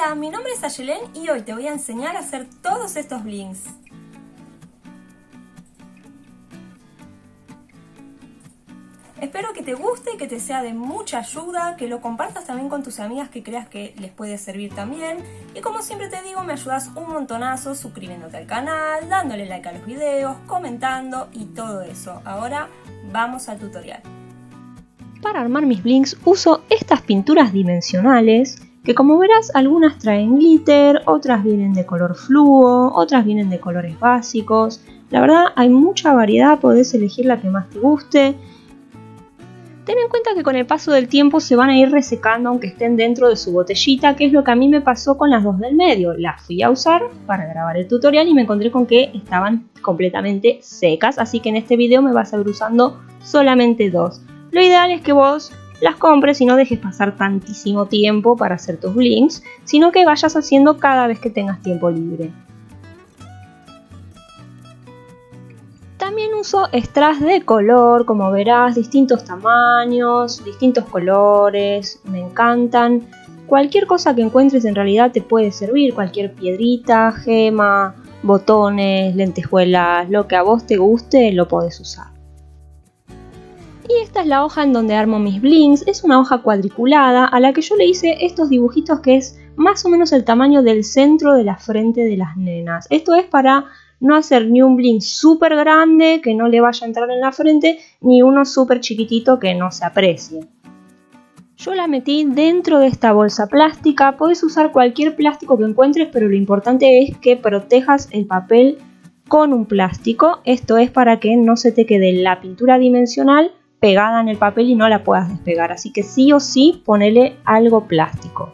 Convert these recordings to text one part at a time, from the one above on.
Hola, mi nombre es Ayelen y hoy te voy a enseñar a hacer todos estos blinks. Espero que te guste, que te sea de mucha ayuda, que lo compartas también con tus amigas que creas que les puede servir también. Y como siempre te digo, me ayudas un montonazo suscribiéndote al canal, dándole like a los videos, comentando y todo eso. Ahora vamos al tutorial. Para armar mis blinks uso estas pinturas dimensionales que, como verás, algunas traen glitter, otras vienen de color fluo, otras vienen de colores básicos. La verdad hay mucha variedad, podés elegir la que más te guste. Ten en cuenta que con el paso del tiempo se van a ir resecando aunque estén dentro de su botellita, que es lo que a mí me pasó con las dos del medio. Las fui a usar para grabar el tutorial y me encontré con que estaban completamente secas, así que en este video me vas a ver usando solamente dos. Lo ideal es que vos las compres y no dejes pasar tantísimo tiempo para hacer tus blinks, sino que vayas haciendo cada vez que tengas tiempo libre. También uso strass de color, como verás, distintos tamaños, distintos colores, me encantan. Cualquier cosa que encuentres en realidad te puede servir, cualquier piedrita, gema, botones, lentejuelas, lo que a vos te guste lo podés usar. Y esta es la hoja en donde armo mis blinks, es una hoja cuadriculada a la que yo le hice estos dibujitos que es más o menos el tamaño del centro de la frente de las nenas. Esto es para no hacer ni un blink súper grande que no le vaya a entrar en la frente, ni uno súper chiquitito que no se aprecie. Yo la metí dentro de esta bolsa plástica, podés usar cualquier plástico que encuentres, pero lo importante es que protejas el papel con un plástico. Esto es para que no se te quede la pintura dimensional pegada en el papel y no la puedas despegar, así que sí o sí ponele algo plástico.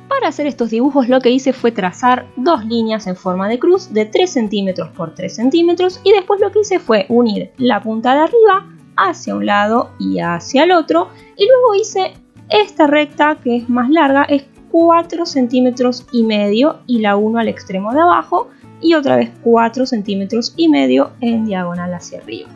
Para hacer estos dibujos lo que hice fue trazar dos líneas en forma de cruz de 3 centímetros por 3 centímetros y después lo que hice fue unir la punta de arriba hacia un lado y hacia el otro y luego hice esta recta que es más larga, es 4 centímetros y medio y la uno al extremo de abajo y otra vez 4 centímetros y medio en diagonal hacia arriba.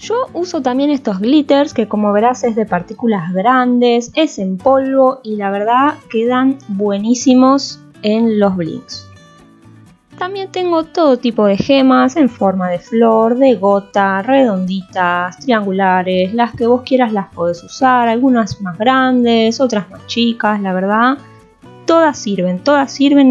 Yo uso también estos glitters que, como verás, es de partículas grandes, es en polvo y la verdad quedan buenísimos en los blinks. También tengo todo tipo de gemas en forma de flor, de gota, redonditas, triangulares, las que vos quieras las podés usar, algunas más grandes, otras más chicas, la verdad. Todas sirven,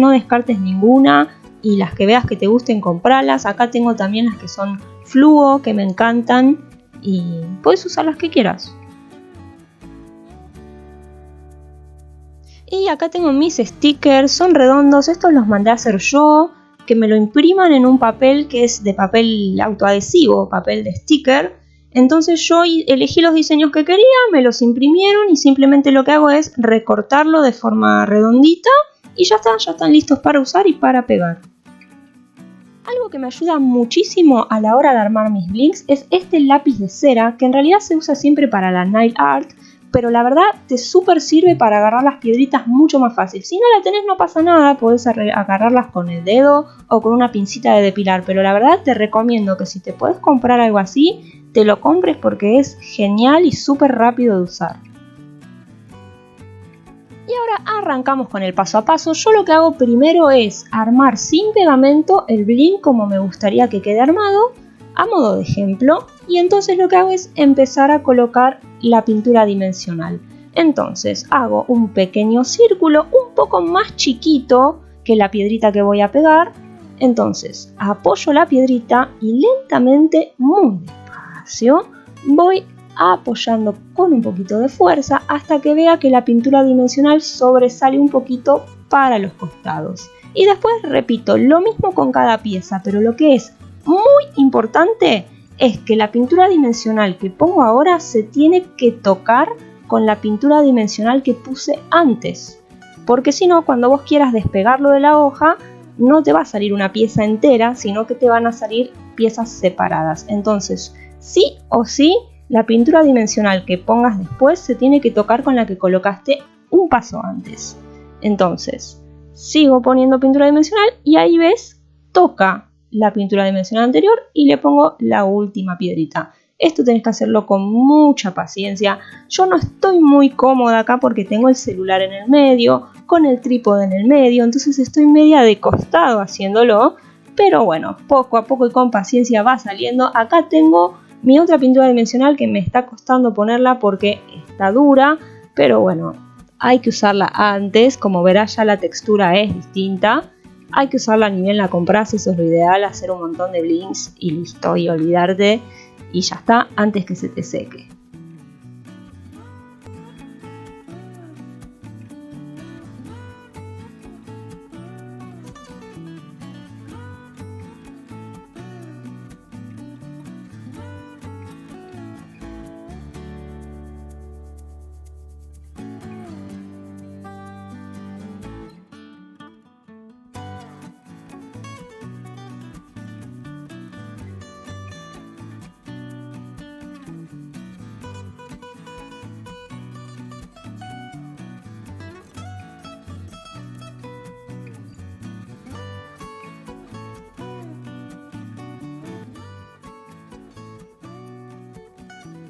no descartes ninguna y las que veas que te gusten comprarlas. Acá tengo también las que son fluo, que me encantan y puedes usar las que quieras. Y acá tengo mis stickers, son redondos, estos los mandé a hacer yo, que me lo impriman en un papel que es de papel autoadhesivo, papel de sticker. Entonces yo elegí los diseños que quería, me los imprimieron y simplemente lo que hago es recortarlo de forma redondita y ya están listos para usar y para pegar. Algo que me ayuda muchísimo a la hora de armar mis blinks es este lápiz de cera, que en realidad se usa siempre para la nail art, pero la verdad te súper sirve para agarrar las piedritas mucho más fácil. Si no la tenés no pasa nada, podés agarrarlas con el dedo o con una pincita de depilar, pero la verdad te recomiendo que si te podés comprar algo así, te lo compres porque es genial y súper rápido de usar. Y ahora arrancamos con el paso a paso. Yo lo que hago primero es armar sin pegamento el blink como me gustaría que quede armado, a modo de ejemplo, y entonces lo que hago es empezar a colocar la pintura dimensional. Entonces hago un pequeño círculo un poco más chiquito que la piedrita que voy a pegar. Entonces apoyo la piedrita y lentamente, muy despacio, voy apoyando con un poquito de fuerza hasta que vea que la pintura dimensional sobresale un poquito para los costados. Y después repito lo mismo con cada pieza, pero lo que es muy importante es que la pintura dimensional que pongo ahora se tiene que tocar con la pintura dimensional que puse antes, porque si no, cuando vos quieras despegarlo de la hoja no te va a salir una pieza entera, sino que te van a salir piezas separadas. Entonces sí o sí, la pintura dimensional que pongas después se tiene que tocar con la que colocaste un paso antes. Entonces, sigo poniendo pintura dimensional y ahí ves, toca la pintura dimensional anterior y le pongo la última piedrita. Esto tenés que hacerlo con mucha paciencia. Yo no estoy muy cómoda acá porque tengo el celular en el medio, con el trípode en el medio, entonces estoy media de costado haciéndolo. Pero bueno, poco a poco y con paciencia va saliendo. Acá tengo mi otra pintura dimensional que me está costando ponerla porque está dura, pero bueno, hay que usarla antes. Como verás, ya la textura es distinta. Hay que usarla ni bien la compras, eso es lo ideal, hacer un montón de blinks y listo, y olvidarte, y ya está, antes que se te seque.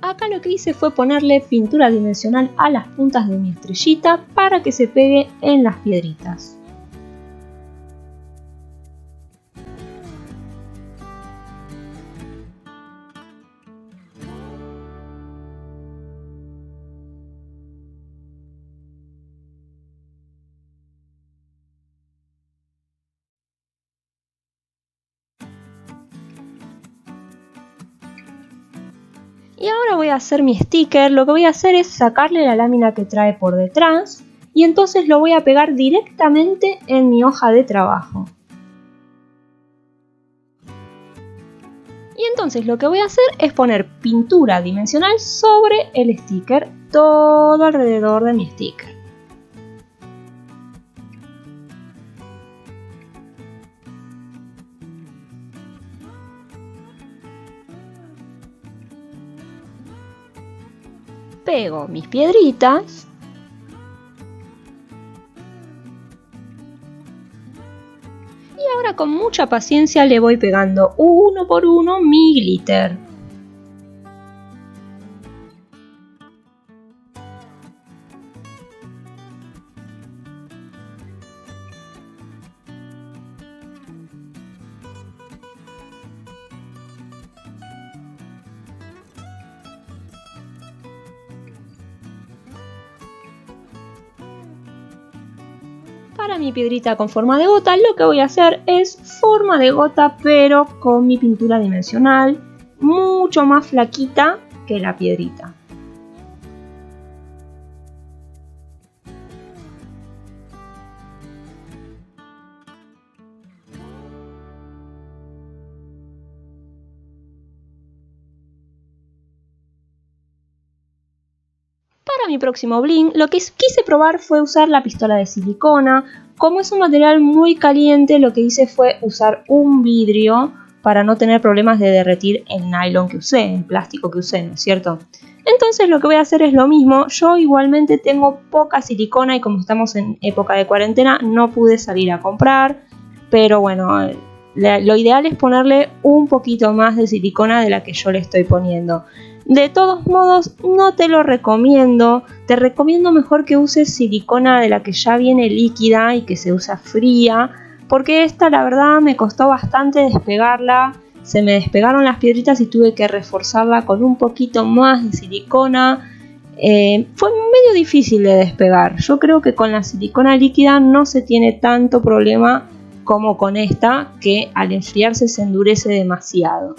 Acá lo que hice fue ponerle pintura dimensional a las puntas de mi estrellita para que se pegue en las piedritas. Y ahora voy a hacer mi sticker. Lo que voy a hacer es sacarle la lámina que trae por detrás y entonces lo voy a pegar directamente en mi hoja de trabajo. Y entonces lo que voy a hacer es poner pintura dimensional sobre el sticker, todo alrededor de mi sticker. Pego mis piedritas y ahora con mucha paciencia le voy pegando uno por uno mi glitter. Para mi piedrita con forma de gota, lo que voy a hacer es forma de gota, pero con mi pintura dimensional, mucho más flaquita que la piedrita. Para mi próximo bling, lo que quise probar fue usar la pistola de silicona. Como es un material muy caliente, lo que hice fue usar un vidrio para no tener problemas de derretir el nylon que usé, el plástico que usé, ¿no es cierto? Entonces lo que voy a hacer es lo mismo. Yo igualmente tengo poca silicona y como estamos en época de cuarentena no pude salir a comprar, pero bueno, lo ideal es ponerle un poquito más de silicona de la que yo le estoy poniendo. De todos modos, no te lo recomiendo. Te recomiendo mejor que uses silicona de la que ya viene líquida y que se usa fría, porque esta la verdad me costó bastante despegarla. Se me despegaron las piedritas y tuve que reforzarla con un poquito más de silicona. Fue medio difícil de despegar. Yo creo que con la silicona líquida no se tiene tanto problema como con esta, que al enfriarse se endurece demasiado.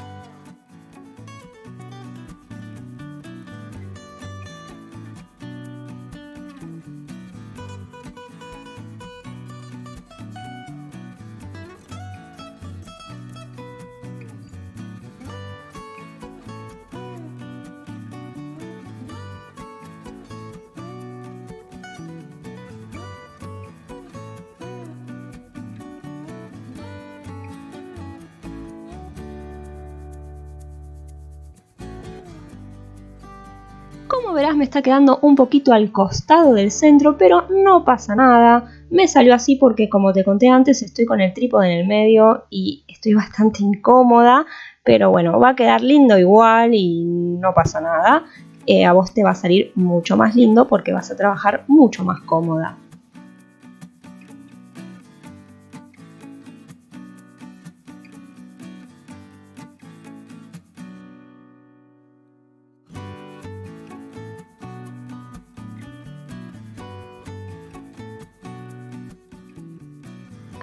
Como verás, me está quedando un poquito al costado del centro, pero no pasa nada. Me salió así porque, como te conté antes, estoy con el trípode en el medio y estoy bastante incómoda, pero bueno, va a quedar lindo igual y no pasa nada. A vos te va a salir mucho más lindo porque vas a trabajar mucho más cómoda.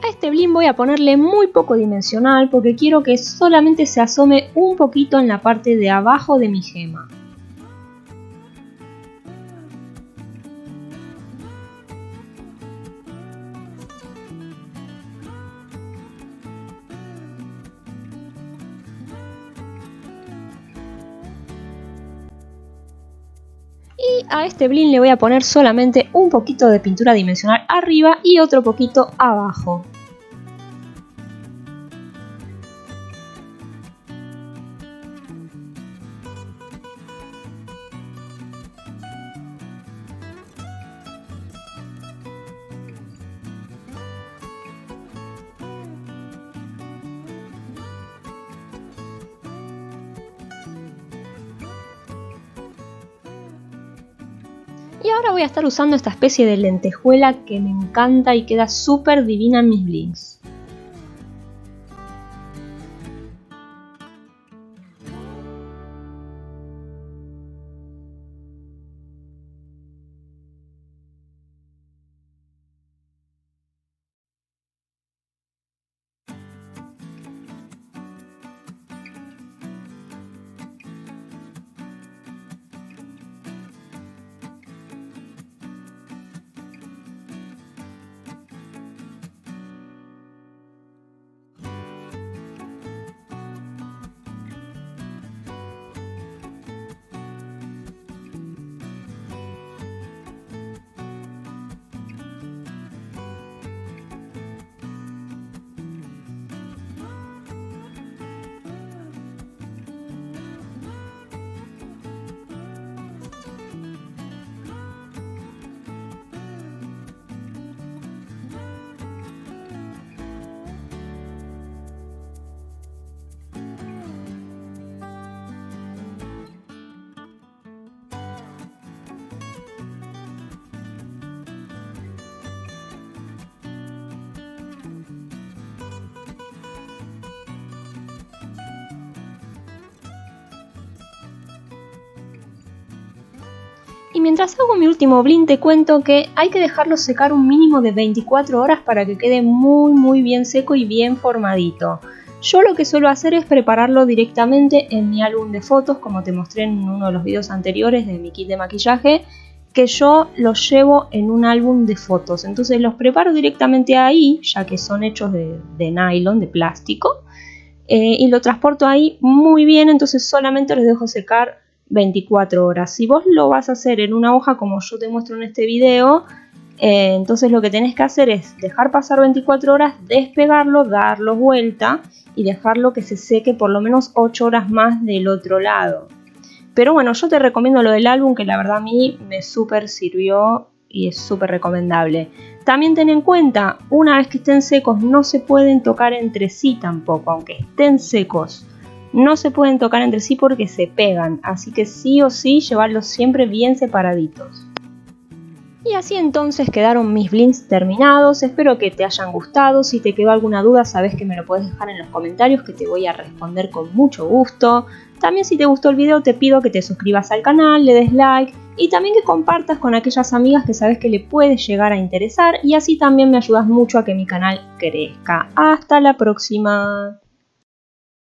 A este bling voy a ponerle muy poco dimensional porque quiero que solamente se asome un poquito en la parte de abajo de mi gema. Y a este bling le voy a poner solamente un poquito de pintura dimensional arriba y otro poquito abajo. Y ahora voy a estar usando esta especie de lentejuela que me encanta y queda súper divina en mis blings. Y mientras hago mi último bling te cuento que hay que dejarlo secar un mínimo de 24 horas para que quede muy bien seco y bien formadito. Yo lo que suelo hacer es prepararlo directamente en mi álbum de fotos, como te mostré en uno de los videos anteriores de mi kit de maquillaje, que yo los llevo en un álbum de fotos. Entonces los preparo directamente ahí, ya que son hechos de nylon, de plástico, y lo transporto ahí muy bien, entonces solamente los dejo secar 24 horas. Si vos lo vas a hacer en una hoja como yo te muestro en este video, entonces lo que tenés que hacer es dejar pasar 24 horas, despegarlo, darlo vuelta y dejarlo que se seque por lo menos 8 horas más del otro lado. Pero bueno, yo te recomiendo lo del álbum, que la verdad a mí me súper sirvió y es súper recomendable. También ten en cuenta, una vez que estén secos no se pueden tocar entre sí tampoco, aunque estén secos. No se pueden tocar entre sí porque se pegan, así que sí o sí llevarlos siempre bien separaditos. Y así entonces quedaron mis blings terminados, espero que te hayan gustado. Si te quedó alguna duda sabes que me lo puedes dejar en los comentarios, que te voy a responder con mucho gusto. También si te gustó el video te pido que te suscribas al canal, le des like y también que compartas con aquellas amigas que sabes que le puede llegar a interesar, y así también me ayudas mucho a que mi canal crezca. Hasta la próxima.